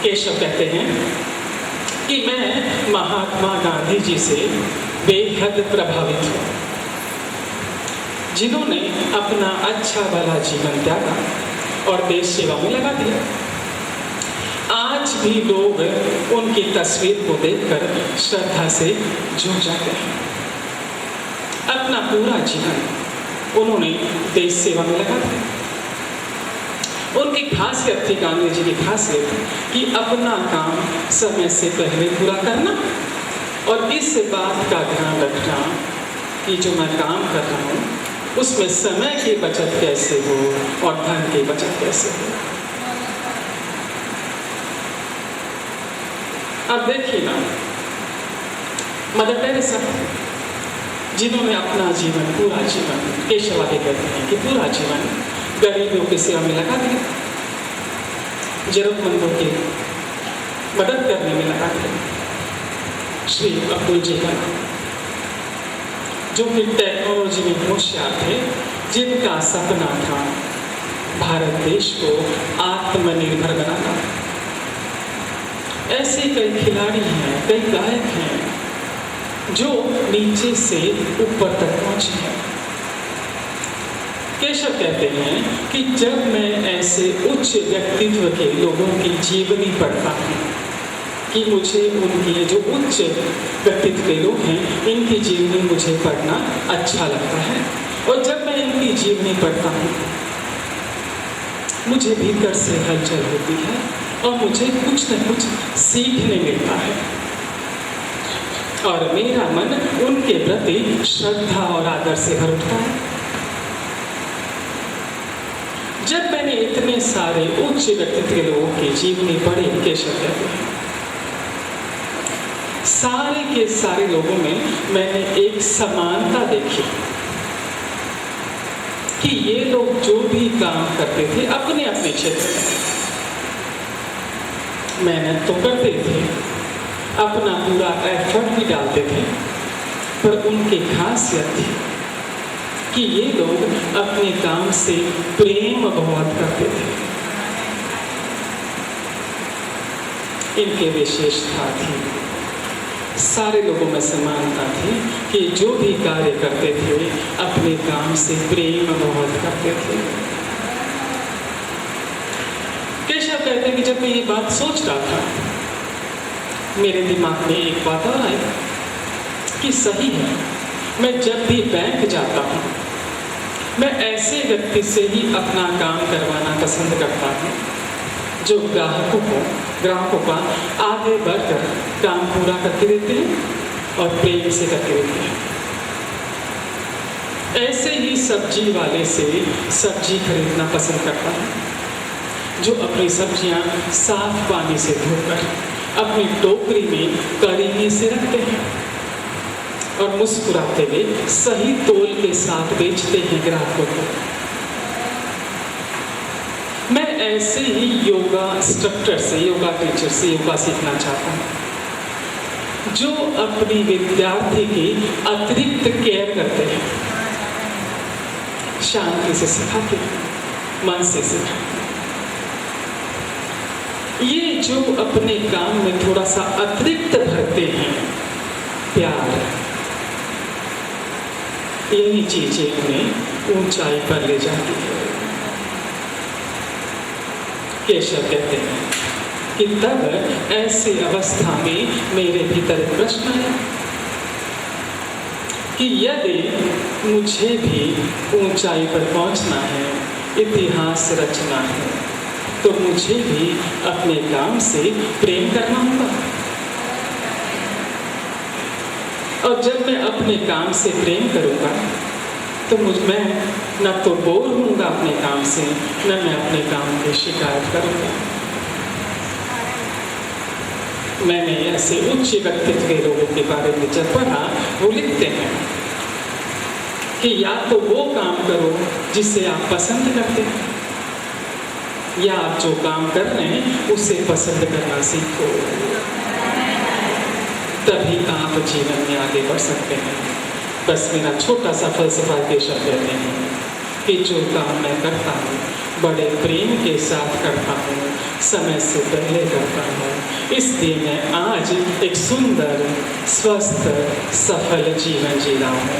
केशव कहते हैं कि मैं महात्मा गांधी जी से बेहद प्रभावित हूँ, जिन्होंने अपना अच्छा भला जीवन त्यागा और देश सेवा में लगा दिया। आज भी लोग उनकी तस्वीर को देखकर श्रद्धा से झूम जाते हैं। अपना पूरा जीवन उन्होंने देश सेवा में लगा दिया। उनकी खासियत थी, गांधी जी की खासियत कि अपना काम समय से पहले पूरा करना और इस बात का ध्यान रखना कि जो मैं काम कर रहा हूँ उसमें समय की बचत कैसे हो और धन की बचत कैसे हो। अब देखिए ना, मदर टेरेसा जिन्होंने अपना जीवन, पूरा जीवन, केशव आगे कहते हैं कि पूरा जीवन गरीबों की सेवा में लगा दिया, जरूरतमंदों की मदद करने में लगा दिया। श्री अब्दुल जी का जो कि टेक्नोलॉजी में होशियार थे, जिनका सपना था भारत देश को आत्मनिर्भर बनाना। ऐसे कई खिलाड़ी हैं, कई गायक हैं जो नीचे से ऊपर तक पहुंचे हैं। केशव कहते हैं कि जब मैं ऐसे उच्च व्यक्तित्व के लोगों की जीवनी पढ़ता हूँ कि मुझे उनके जो उच्च व्यक्तित्व के लोग हैं, इनकी जीवनी मुझे पढ़ना अच्छा लगता है। और जब मैं इनकी जीवनी पढ़ता हूँ मुझे भीतर से हलचल होती है और मुझे कुछ न कुछ सीखने मिलता है और मेरा मन उनके प्रति श्रद्धा और आदर से भर उठता है। जब मैंने इतने सारे उच्च व्यक्तित्व के लोगों की जीवनी पढ़ी, केशव कहते हैं, सारे के सारे लोगों में मैंने एक समानता देखी कि ये लोग जो भी काम करते थे अपने अपने क्षेत्र में मेहनत तो करते थे, अपना पूरा एफर्ट भी डालते थे, पर उनकी खासियत थी कि ये लोग अपने काम से प्रेम बहुत करते थे। इनके विशेषता थी, सारे लोगों में समानता थी कि जो भी कार्य करते थे अपने काम से प्रेम बहुत करते थे। केशव कहते हैं कि जब मैं ये बात सोच रहा था, मेरे दिमाग में एक बात और आई कि सही है, मैं जब भी बैंक जाता हूँ मैं ऐसे व्यक्ति से ही अपना काम करवाना पसंद करता हूँ जो ग्राहकों का आगे बढ़कर काम पूरा करके देते हैं और प्रेम से करके देते हैं। ऐसे ही सब्जी वाले से सब्जी खरीदना पसंद करता हूँ जो अपनी सब्जियाँ साफ पानी से धोकर अपनी टोकरी में करीने से रखते हैं और मुस्कुराते हुए सही तोल के साथ बेचते हैं ग्राहकों को। मैं ऐसे ही योगा इंस्ट्रक्टर से, योगा टीचर से योगा सीखना चाहता हूँ जो अपनी विद्यार्थी की अतिरिक्त केयर करते हैं, शांति से सिखाते हैं, मन से सिखाते हैं। ये जो अपने काम में थोड़ा सा अतिरिक्त भरते हैं, प्यार, यही चीजें उन्हें ऊंचाई पर ले जाती है। केशव कहते हैं कि तब ऐसी अवस्था में मेरे भीतर प्रश्न है कि यदि मुझे भी ऊंचाई पर पहुंचना है, इतिहास रचना है, तो मुझे भी अपने काम से प्रेम करना होगा। और जब मैं अपने काम से प्रेम करूंगा तो मैं न तो बोर होऊंगा अपने काम से, न मैं अपने काम की शिकायत करूंगा। मैंने ऐसे उच्च व्यक्तित्व के लोगों के बारे में जब पढ़ा, वो लिखते हैं कि या तो वो काम करो जिसे आप पसंद करते हैं, या आप जो काम कर रहे हैं उसे पसंद करना सीखो, तभी आप जीवन में आगे बढ़ सकते हैं। बस मेरा छोटा सा फलसफा केशव कहते हैं कि जो काम मैं करता हूँ बड़े प्रेम के साथ करता हूँ, समय से पहले करता हूँ, इसलिए मैं आज एक सुंदर, स्वस्थ, सफल जीवन जी रहा हूँ।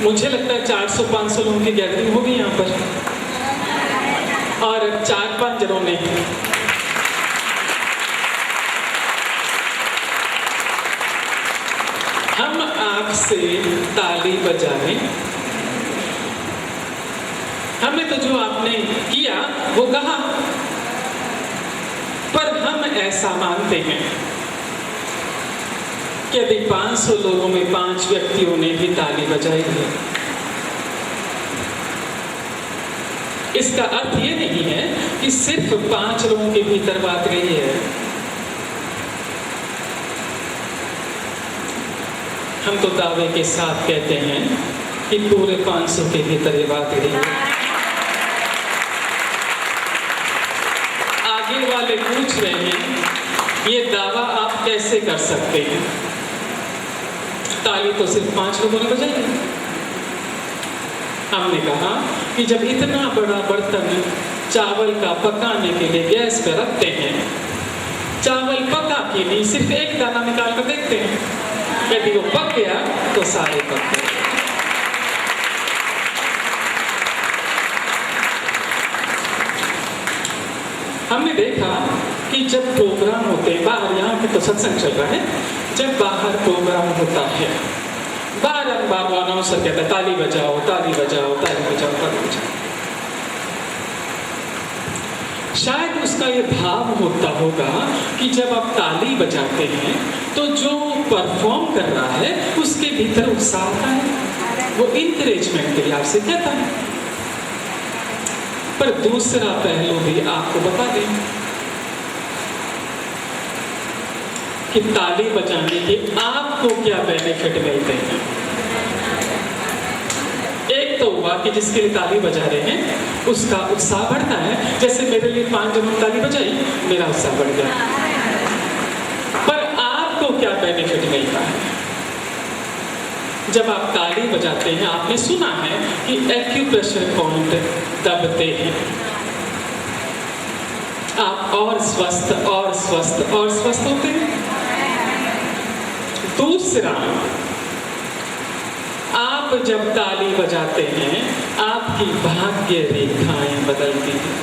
मुझे लगता है 400-500 लोगों की गैदरिंग होगी यहाँ पर, और 4-5 जनों ने हम आपसे ताली बजाने, हमने तो जो आपने किया वो कहा, पर हम ऐसा मानते हैं कि यदि 500 लोगों में 5 व्यक्तियों ने भी ताली बजाई है, इसका अर्थ ये नहीं है कि सिर्फ 5 लोगों के भीतर बात गई है। हम तो दावे के साथ कहते हैं कि पूरे 500 के भीतर ये बात गई है। आगे वाले पूछ रहे हैं ये दावा आप कैसे कर सकते हैं, ताली तो सिर्फ 5 लोगों ने बजाई। हमने कहा कि जब इतना बड़ा बर्तन चावल का पकाने के लिए गैस पर रखते हैं, चावल पका के नहीं सिर्फ एक दाना निकाल कर देखते हैं, यदि वो पक गया तो सारे पक गए। हमने देखा कि जब प्रोग्राम होते हैं बाहर, यहाँ पे तो सत्संग चल रहा है, जब बाहर प्रोग्राम होता है बार-बार वो अनाउंसर कहता है ताली बजाओ, ताली बजाओ, ताली बजाओ, ताली बजाओ। शायद उसका ये भाव होता होगा कि जब आप ताली बजाते हैं तो जो परफॉर्म कर रहा है उसके भीतर उत्साह आता है, वो इंकरेजमेंट के लिए आपसे कहता है। पर दूसरा पहलू भी आपको बता दें कि ताली बजाने के आपको क्या बेनिफिट मिलते हैं। एक तो हुआ कि जिसके लिए ताली बजा रहे हैं उसका उत्साह बढ़ता है, जैसे मेरे लिए 5 जनों ने ताली बजाई, मेरा उत्साह बढ़ गया। पर आपको क्या बेनिफिट मिलता है जब आप ताली बजाते हैं? आपने सुना है कि एक्यूप्रेशर पॉइंट दबते हैं, आप और स्वस्थ और स्वस्थ और स्वस्थ होते हैं। दूसरा, आप जब ताली बजाते हैं आपकी भाग्य रेखाएं बदलती हैं।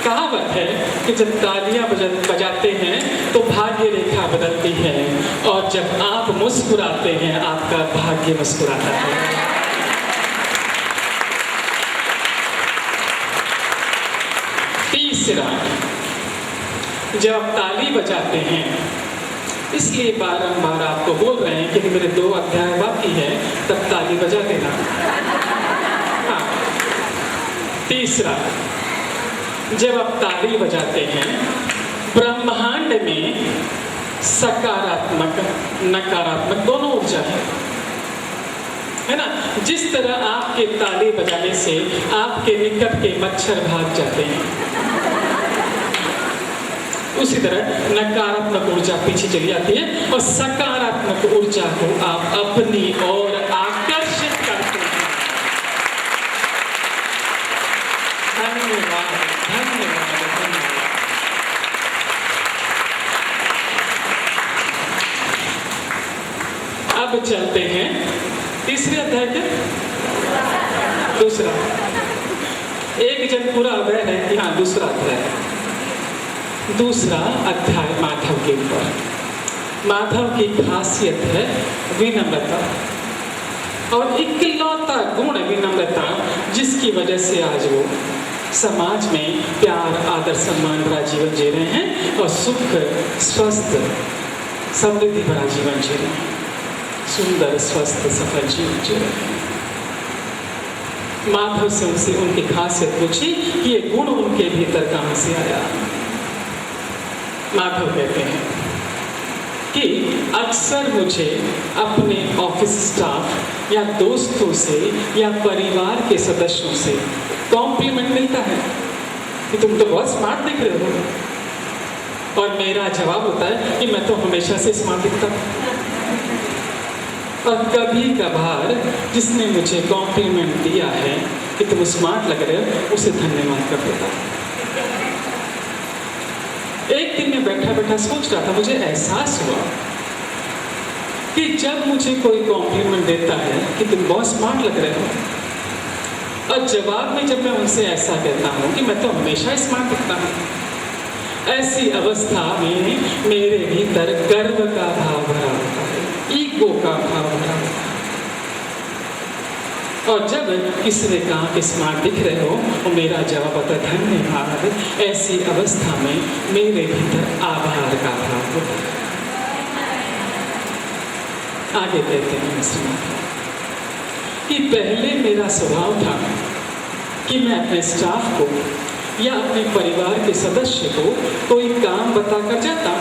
कहावत है कि जब तालियां बजाते हैं तो भाग्य रेखा बदलती है, और जब आप मुस्कुराते हैं आपका भाग्य मुस्कुराता है। तीसरा, जब आप ताली बजाते हैं, इसलिए बारंबार आपको बोल रहे हैं कि मेरे 2 अध्याय बाकी है, तब ताली बजा देना। हाँ। तीसरा, जब आप ताली बजाते हैं ब्रह्मांड में सकारात्मक नकारात्मक दोनों ऊर्जा है ना। जिस तरह आपके ताली बजाने से आपके निकट के मच्छर भाग जाते हैं, उसी तरह नकारात्मक ऊर्जा पीछे चली जाती है और सकारात्मक ऊर्जा को आप अपनी ओर आकर्षित करते हैं। धन्यवाद, धन्यवाद, धन्यवाद। अब चलते हैं तीसरे अध्याय के। दूसरा, एक जन पूरा अध्याय है कि हाँ दूसरा अध्याय है। दूसरा अध्याय माधव के ऊपर। माधव की खासियत है विनम्रता, और इकलौता गुण विनम्रता जिसकी वजह से आज वो समाज में प्यार, आदर, सम्मान भरा जीवन जी रहे हैं और सुख, स्वस्थ, समृद्धि भरा जीवन जी रहे हैं। सुंदर, स्वस्थ, सफल जीवन जी रहे हैं। माधव से उनसे उनकी खासियत पूछी कि ये गुण उनके भीतर कहाँ से आया। माधव कहते हैं कि अक्सर मुझे अपने ऑफिस स्टाफ या दोस्तों से या परिवार के सदस्यों से कॉम्प्लीमेंट मिलता है कि तुम तो बहुत स्मार्ट दिख रहे हो, और मेरा जवाब होता है कि मैं तो हमेशा से स्मार्ट दिखता हूँ। और कभी कभार जिसने मुझे कॉम्प्लीमेंट दिया है कि तुम स्मार्ट लग रहे हो, उसे धन्यवाद कर देता। एक दिन मैं बैठा बैठा सोच रहा था, मुझे एहसास हुआ कि जब मुझे कोई कॉम्प्लीमेंट देता है कि तुम बहुत स्मार्ट लग रहे हो, और जवाब में जब मैं उनसे ऐसा कहता हूँ कि मैं तो हमेशा स्मार्ट दिखता हूँ, ऐसी अवस्था में मेरे भीतर गर्व का भाव भरा होता है, ईगो का भाव भरा होता है। और जब किसी ने कहा कि स्मार्ट दिख रहे हो, और मेरा जवाब होता है धन्यवाद, ऐसी अवस्था में मेरे भीतर आभार का भाव होता है। आगे कहते हैं श्रीनाथ कि पहले मेरा स्वभाव था कि मैं अपने स्टाफ को या अपने परिवार के सदस्य को कोई काम बताकर जाता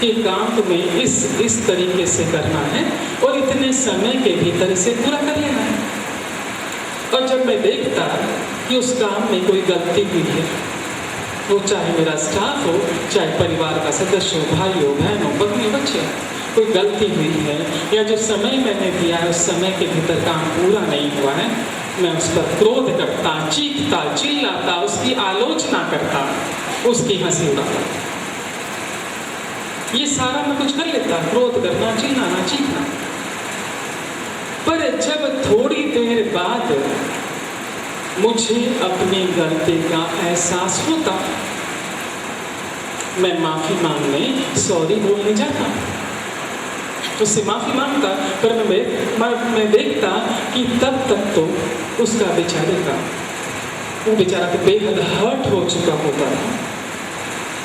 कि काम तुम्हें इस तरीके से करना है और इतने समय के भीतर इसे पूरा कर लेना है। और जब मैं देखता कि उस काम में कोई गलती हुई है, वो चाहे मेरा स्टाफ हो, चाहे परिवार का सदस्य हो, भाई हो, बहन हो, पत्नी, बच्चे, कोई गलती हुई है या जो समय मैंने दिया है उस समय के भीतर काम पूरा नहीं हुआ है, मैं उस पर क्रोध करता, चीखता, चिल्लाता, उसकी आलोचना करता, उसकी हंसी उड़ाता। ये सारा मैं कुछ कर लेता, क्रोध करना, चिल्लाना, चीखना। पर जब थोड़ी देर बाद मुझे अपनी गलती का एहसास होता, मैं माफी मांगने, सॉरी बोलने जाता, उससे माफी मांगता, पर मैं देखता कि तब तक तो उसका वो बेचारा तो बेहद हर्ट हो चुका होता था,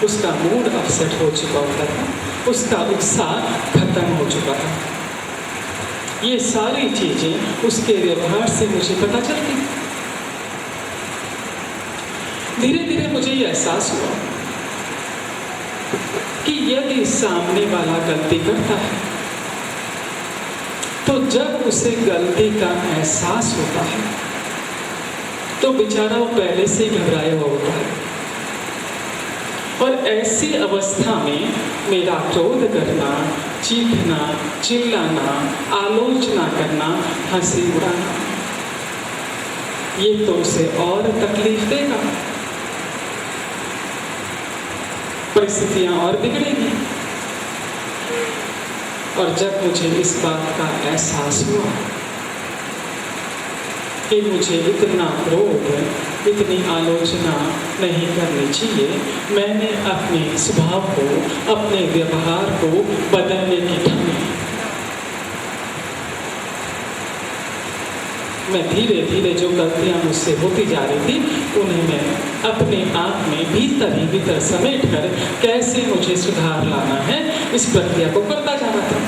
उसका मूड अपसेट हो चुका होता था, उसका उत्साह खत्म हो चुका था। ये सारी चीजें उसके व्यवहार से मुझे पता चलती। धीरे धीरे मुझे ये एहसास हुआ कि यदि सामने वाला गलती करता है तो जब उसे गलती का एहसास होता है तो बेचारा वो पहले से ही घबराया हुआ होता है, और ऐसी अवस्था में मेरा क्रोध करना, चीखना, चिल्लाना, आलोचना करना, हंसी उड़ाना, ये तो उसे और तकलीफ देगा, परिस्थितियां और बिगड़ेगी। और जब मुझे इस बात का एहसास हुआ कि मुझे इतना क्रोध, इतनी आलोचना नहीं करनी चाहिए, मैंने अपने स्वभाव को, अपने व्यवहार को बदलने की ठानी। मैं धीरे धीरे जो गलतियां मुझसे होती जा रही थी उन्हें मैं अपने आप में भीतर ही भीतर समेट कर कैसे मुझे सुधार लाना है, इस प्रक्रिया को करता जा रहा था।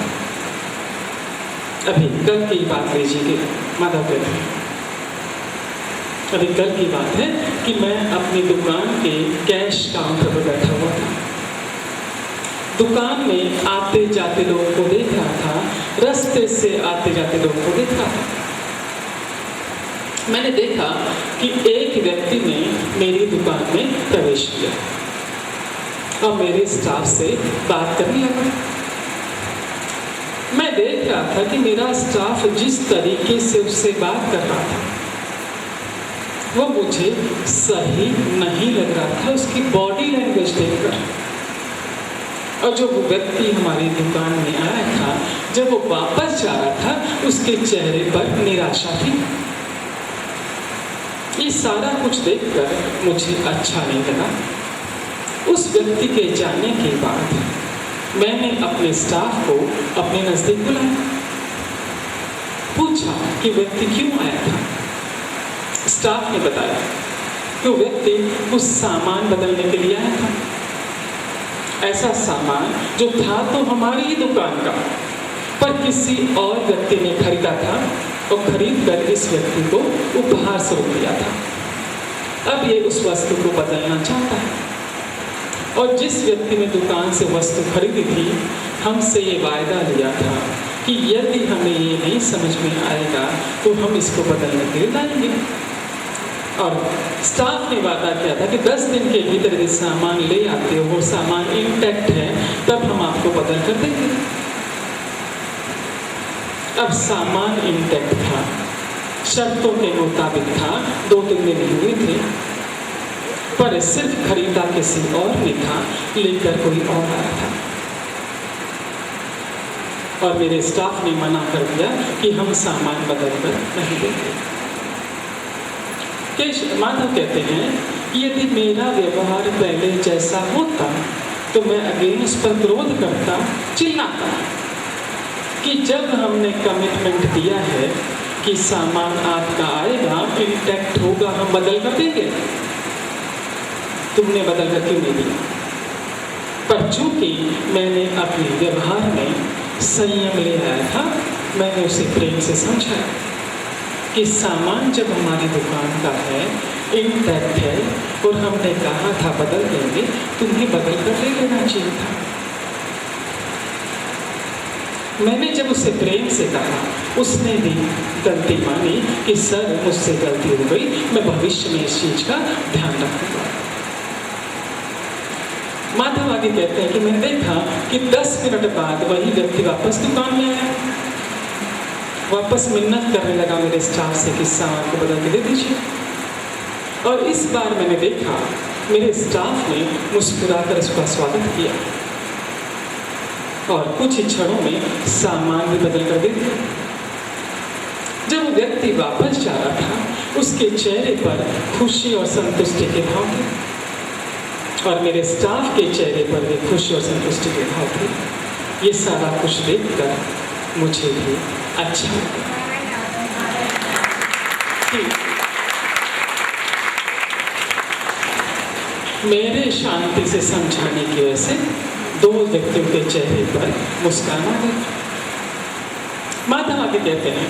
अभी कल की बात लीजिए, माधव कहते हैं, अभी कल की बात है कि मैं अपनी दुकान के कैश काउंटर पर बैठा हुआ था। दुकान में आते जाते लोगों को देख रहा था, रास्ते से आते जाते लोगों को देख रहा था। मैंने देखा कि एक व्यक्ति ने मेरी दुकान में प्रवेश किया और मेरे स्टाफ से बात करने लगा। मैं देख रहा था कि मेरा स्टाफ जिस तरीके से उससे बात कर रहा था वो मुझे सही नहीं लग रहा था, उसकी बॉडी लैंग्वेज देखकर। और जो वो व्यक्ति हमारी दुकान में आया था, जब वो वापस जा रहा था उसके चेहरे पर निराशा थी। ये सारा कुछ देखकर मुझे अच्छा नहीं लगा। उस व्यक्ति के जाने के बाद मैंने अपने स्टाफ को अपने नजदीक बुलाया, पूछा कि व्यक्ति क्यों आया था। स्टाफ ने बताया कि वो व्यक्ति कुछ सामान बदलने के लिए आया था। ऐसा सामान जो था तो हमारी ही दुकान का, पर किसी और व्यक्ति ने खरीदा था और खरीद कर इस व्यक्ति को उपहार स्वरूप दिया था। अब ये उस वस्तु को बदलना चाहता है, और जिस व्यक्ति ने दुकान से वस्तु खरीदी थी हमसे ये वायदा लिया था कि यदि हमें ये नहीं समझ में आएगा तो हम इसको बदलने के लिए लाएंगे। और स्टाफ ने वादा किया था कि 10 दिन के भीतर यदि सामान ले आते हो, वो सामान इंटैक्ट है, तब हम आपको बदल कर देंगे। अब सामान इंटैक्ट था, शर्तों के मुताबिक था, 2-3 दिन हुए थे, पर सिर्फ खरीदा किसी और ने था, लेकर कोई और आया था। और मेरे स्टाफ ने मना कर दिया कि हम सामान बदल कर नहीं देंगे। माधव कहते हैं, यदि मेरा व्यवहार पहले जैसा होता तो मैं अगेंस्ट पर क्रोध करता, चिल्लाता कि जब हमने कमिटमेंट दिया है कि सामान आपका आएगा, इंटैक्ट होगा, हम बदल कर देंगे, तुमने बदल कर क्यों नहीं दिया? पर चूंकि मैंने अपने व्यवहार में संयम ले आया था, मैंने उसे प्रेम से समझाया कि सामान जब हमारी दुकान का है, इंटैक्ट है, और हमने कहा था बदल देंगे, तुम्हें बदल कर ले लेना चाहिए था। मैंने जब उसे प्रेम से कहा, उसने भी गलती मानी कि सर मुझसे गलती हो गई, मैं भविष्य में इस चीज का ध्यान रखूंगा। माधव आगे कहते हैं कि मैंने देखा कि 10 मिनट बाद वही व्यक्ति वापस दुकान में आया, वापस मिन्नत करने लगा मेरे स्टाफ से कि सामान को बदल के दे दीजिए। और इस बार मैंने देखा मेरे स्टाफ ने मुस्कुराकर उसका स्वागत किया और कुछ ही क्षणों में सामान भी बदल कर दे दिया। जब वो व्यक्ति वापस जा रहा था, उसके चेहरे पर खुशी और संतुष्टि के भाव थे, और मेरे स्टाफ के चेहरे पर भी खुशी और संतुष्टि के भाव थे। ये सारा कुछ देखकर मुझे भी अच्छा लगा। मेरे शांति से समझाने की वजह से 2 व्यक्तियों के चेहरे पर मुस्कान आ गई। माधव आगे कहते हैं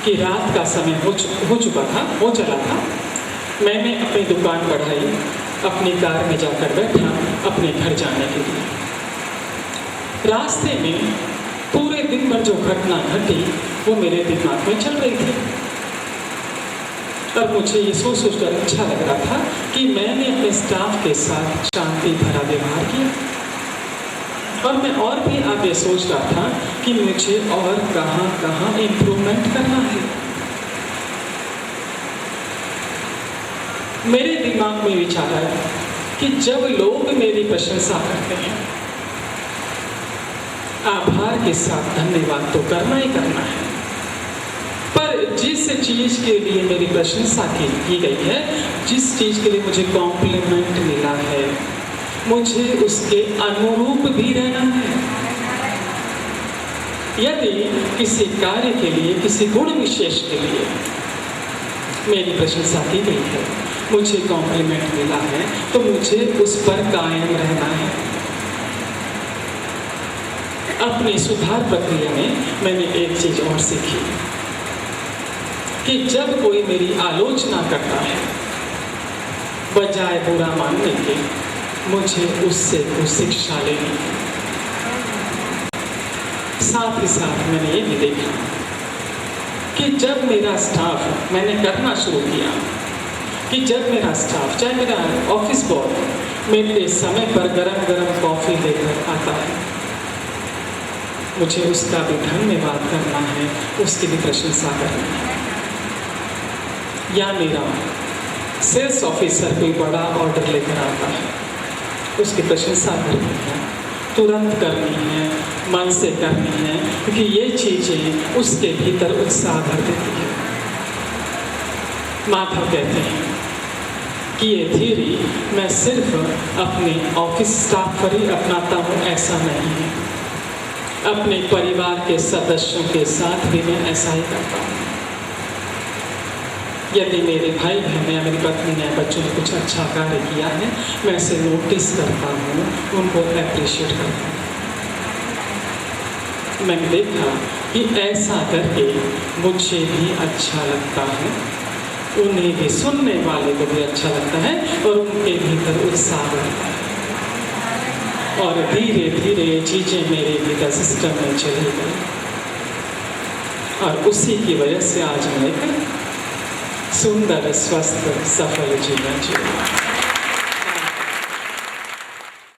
कि रात का समय हो चुका था, हो चला था। मैंने अपनी दुकान बढ़ाई, अपनी कार में जाकर बैठा अपने घर जाने के लिए। रास्ते में पूरे दिन भर जो घटना घटी वो मेरे दिमाग में चल रही थी, और मुझे ये सोच कर अच्छा लग रहा था कि मैंने अपने स्टाफ के साथ शांति भरा व्यवहार किया। और मैं और भी आगे सोच रहा था कि मुझे और कहाँ इम्प्रूवमेंट करना है। मेरे दिमाग में विचार आया कि जब लोग मेरी प्रशंसा करते हैं, आभार के साथ धन्यवाद तो करना ही करना है, पर जिस चीज के लिए मेरी प्रशंसा की गई है, जिस चीज के लिए मुझे कॉम्प्लीमेंट मिला है, मुझे उसके अनुरूप भी रहना है। यदि किसी कार्य के लिए, किसी गुण विशेष के लिए मेरी प्रशंसा की गई है, मुझे कॉम्प्लीमेंट मिला है, तो मुझे उस पर कायम रहना है। अपनी सुधार प्रक्रिया में मैंने एक चीज और सीखी कि जब कोई मेरी आलोचना करता है, बजाय बुरा मानने के मुझे उससे कुछ शिक्षा लेनी है। साथ ही साथ मैंने ये भी देखा कि जब मेरा स्टाफ, मैंने करना शुरू किया कि जब मेरा स्टाफ, चाहे मेरा ऑफिस बॉय, मेरे समय पर गरम गरम कॉफ़ी लेकर आता है, मुझे उसका भी धन्यवाद करना है, उसकी भी प्रशंसा करनी है। या मेरा सेल्स ऑफिसर कोई बड़ा ऑर्डर लेकर आता है, उसकी प्रशंसा करनी है, तुरंत करनी है, मन से करनी है, क्योंकि ये चीज़ें उसके भीतर उत्साह भर देती है। माधव कहते हैं कि ये थ्योरी मैं सिर्फ अपने ऑफिस स्टाफ पर ही अपनाता हूँ, ऐसा नहीं है। अपने परिवार के सदस्यों के साथ भी मैं ऐसा ही करता हूँ। यदि मेरे भाई बहन या मेरी पत्नी ने, बच्चों ने कुछ अच्छा कार्य किया है, मैं इसे नोटिस करता हूँ, उनको अप्रिशिएट करता हूँ। मैंने देखा कि ऐसा करके मुझे भी अच्छा लगता है, उन्हें भी, सुनने वाले को भी अच्छा लगता है, और उनके भीतर उत्साह बढ़ता है। और धीरे धीरे ये चीज़ें मेरे भीतर सिस्टम में चली गई, और उसी की वजह से आज मैं एक सुंदर स्वस्थ सफल जीवन जिए।